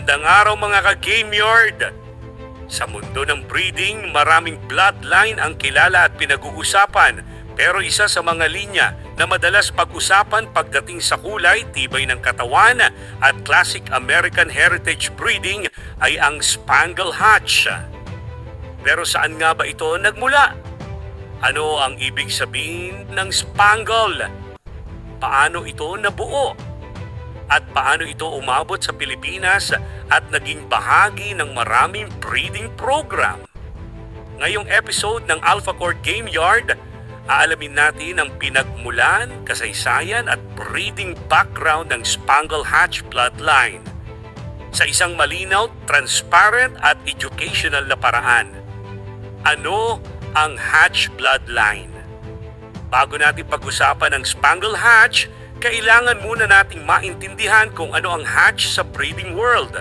Magandang araw mga ka-Game Yard! Sa mundo ng breeding, maraming bloodline ang kilala at pinag-uusapan. Pero isa sa mga linya na madalas pag-usapan pagdating sa kulay, tibay ng katawan at classic American heritage breeding ay ang Spangle Hatch. Pero saan nga ba ito nagmula? Ano ang ibig sabihin ng Spangle? Paano ito nabuo? At paano ito umabot sa Pilipinas at naging bahagi ng maraming breeding program? Ngayong episode ng Alpha Court Game Yard, aalamin natin ang pinagmulan, kasaysayan at breeding background ng Spangle Hatch bloodline sa isang malinaw, transparent at educational na paraan. Ano ang Hatch bloodline? Bago natin pag-usapan ang Spangle Hatch, kailangan muna nating maintindihan kung ano ang hatch sa breeding world.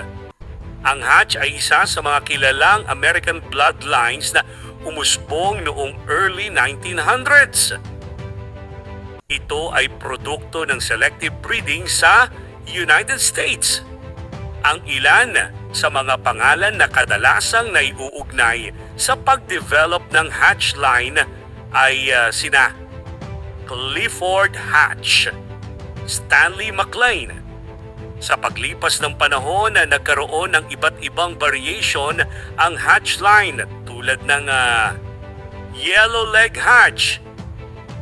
Ang hatch ay isa sa mga kilalang American bloodlines na umusbong noong early 1900s. Ito ay produkto ng selective breeding sa United States. Ang ilan sa mga pangalan na kadalasang naiuugnay sa pag-develop ng hatch line ay sina Clifford Hatch, Stanley McLean. Sa paglipas ng panahon na nagkaroon ng iba't ibang variation ang hatch line tulad ng yellow leg hatch,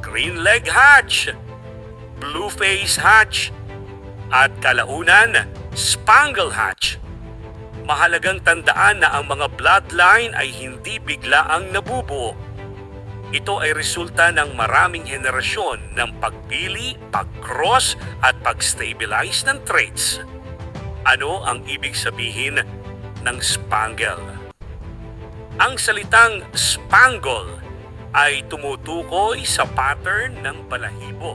green leg hatch, blue face hatch, at kalaunan Spangle Hatch. Mahalagang tandaan na ang mga bloodline ay hindi biglaang nabubuo. Ito ay resulta ng maraming henerasyon ng pagpili, pag-cross at pag-stabilize ng traits. Ano ang ibig sabihin ng spangle? Ang salitang spangle ay tumutukoy sa pattern ng balahibo.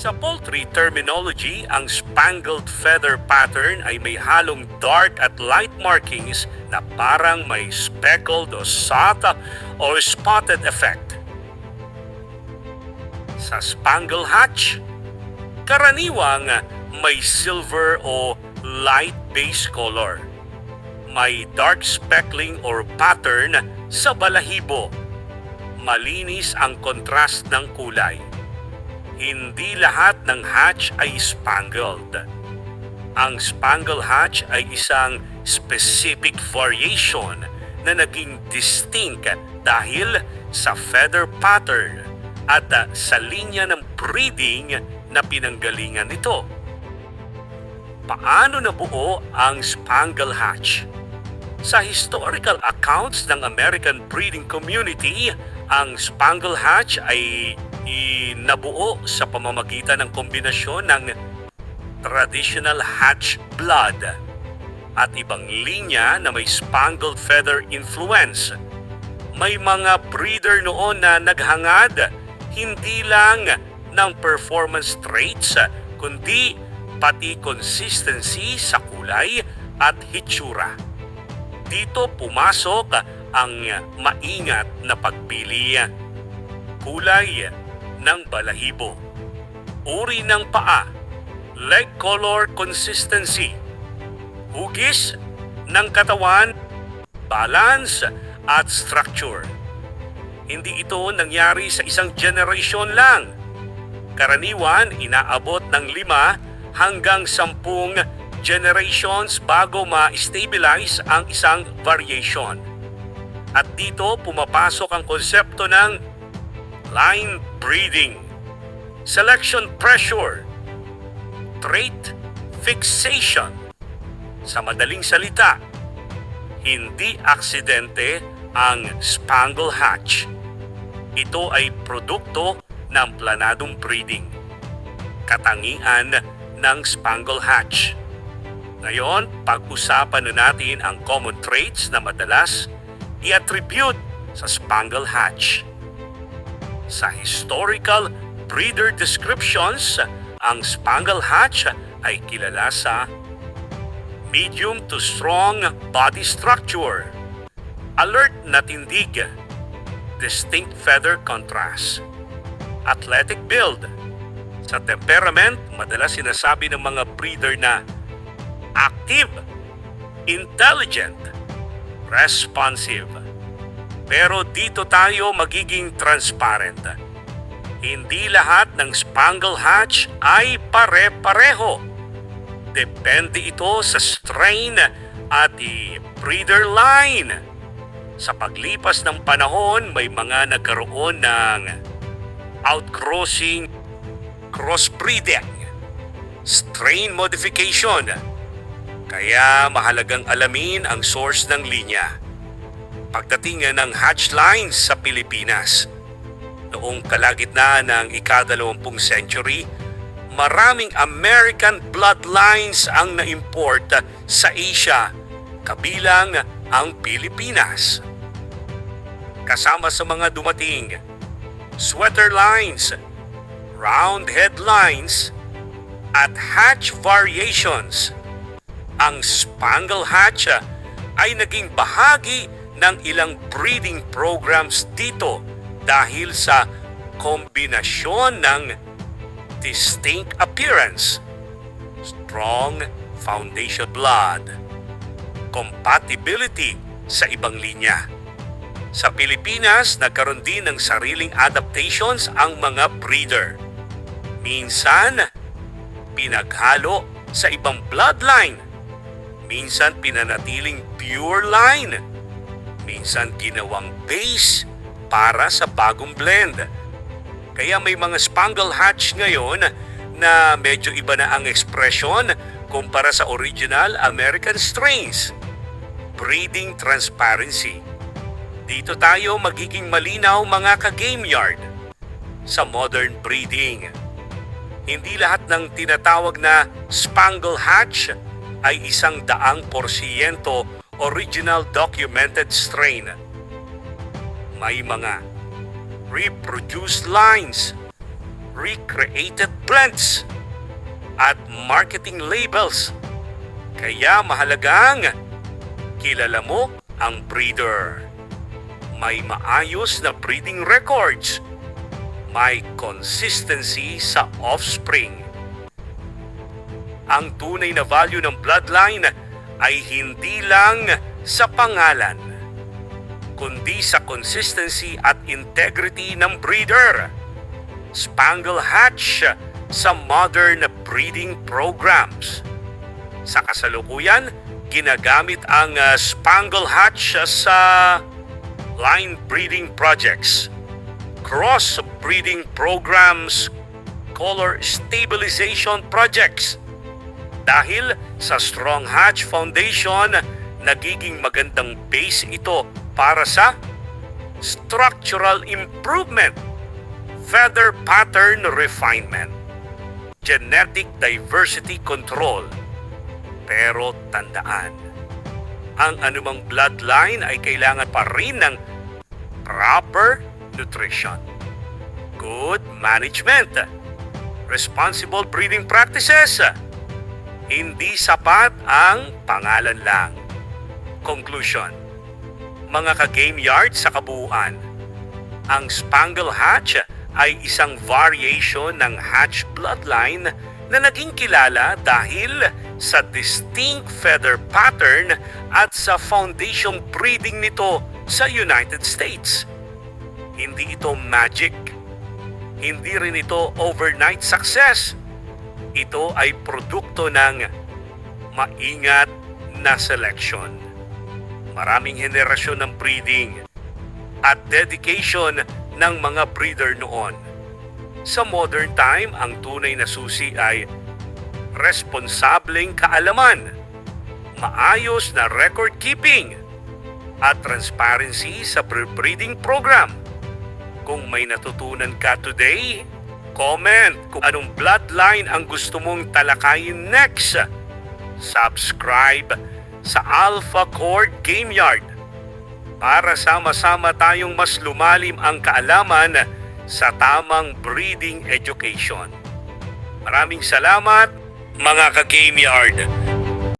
Sa poultry terminology, ang spangled feather pattern ay may halong dark at light markings na parang may speckled o spotted effect. Sa Spangle Hatch, karaniwang may silver o light base color. May dark speckling or pattern sa balahibo. Malinis ang kontrast ng kulay. Hindi lahat ng hatch ay spangled. Ang Spangle Hatch ay isang specific variation na naging distinct dahil sa feather pattern at sa linya ng breeding na pinanggalingan nito. Paano nabuo ang Spangle Hatch? Sa historical accounts ng American breeding community, ang Spangle Hatch ay nabuo sa pamamagitan ng kombinasyon ng traditional hatch blood at ibang linya na may spangled feather influence. May mga breeder noon na naghangad hindi lang ng performance traits kundi pati consistency sa kulay at hitsura. Dito pumasok ang maingat na pagpili, kulay ng balahibo, uri ng paa, leg color consistency, hugis ng katawan, balance at structure. Hindi ito nangyari sa isang generation lang. Karaniwan, inaabot ng 5 hanggang 10 generations bago ma-stabilize ang isang variation. At dito pumapasok ang konsepto ng line breeding, selection pressure, trait fixation. Sa madaling salita, hindi aksidente ang Spangle Hatch. Ito ay produkto ng planadong breeding. Katangian ng Spangle Hatch. Ngayon, pag-usapan na natin ang common traits na madalas i-attribute sa Spangle Hatch. Sa historical breeder descriptions, ang Spangle Hatch ay kilala sa medium to strong body structure, alert na tindig, distinct feather contrast, athletic build. Sa temperament, madalas sinasabi ng mga breeder na active, intelligent, responsive. Pero dito tayo magiging transparent. Hindi lahat ng Spangle Hatch ay pare-pareho. Depende ito sa strain at breeder line. Sa paglipas ng panahon, may mga nagkaroon ng outcrossing, crossbreeding, strain modification. Kaya mahalagang alamin ang source ng linya. Pagdating ng hatch lines sa Pilipinas, noong kalagitnaan ng ika-20 century, maraming American bloodlines ang na-import sa Asia, kabilang ang Pilipinas. Kasama sa mga dumating, sweater lines, round head lines, at hatch variations. Ang Spangle Hatch ay naging bahagi ng ilang breeding programs dito dahil sa kombinasyon ng distinct appearance, strong foundation blood, compatibility sa ibang linya. Sa Pilipinas, nagkaroon din ng sariling adaptations ang mga breeder. Minsan, pinaghalo sa ibang bloodline. Minsan, pinanatiling pure line. Minsan, ginawang base para sa bagong blend. Kaya may mga Spangle Hatch ngayon na medyo iba na ang ekspresyon kumpara sa original American strains. Breeding transparency. Dito tayo magiging malinaw mga ka-game yard. Sa modern breeding, hindi lahat ng tinatawag na Spangle Hatch ay 100% original documented strain. May mga reproduced lines, recreated blends, at marketing labels. Kaya mahalagang kilala mo ang breeder. May maayos na breeding records. May consistency sa offspring. Ang tunay na value ng bloodline ay hindi lang sa pangalan, kundi sa consistency at integrity ng breeder. Spangle Hatch sa modern breeding programs. Sa kasalukuyan, ginagamit ang Spangle Hatch sa line breeding projects, cross breeding programs, color stabilization projects. Dahil sa Strong Hatch Foundation, nagiging magandang base ito para sa structural improvement, feather pattern refinement, genetic diversity control. Pero tandaan, ang anumang bloodline ay kailangan pa rin ng proper nutrition, good management, responsible breeding practices. Hindi sapat ang pangalan lang. Conclusion, mga ka-game yard sa kabuuan, ang Spangle Hatch ay isang variation ng Hatch bloodline na naging kilala dahil sa distinct feather pattern at sa foundation breeding nito sa United States. Hindi ito magic. Hindi rin ito overnight success. Ito ay produkto ng maingat na selection, maraming henerasyon ng breeding, at dedication ng mga breeder noon. Sa modern time, ang tunay na susi ay responsableng kaalaman, maayos na record keeping, at transparency sa breeding program. Kung may natutunan ka today, comment kung anong bloodline ang gusto mong talakayin next. Subscribe sa Alpha Cord Game Yard para sama-sama tayong mas lumalim ang kaalaman sa tamang breeding education. Maraming salamat mga ka-Game Yard.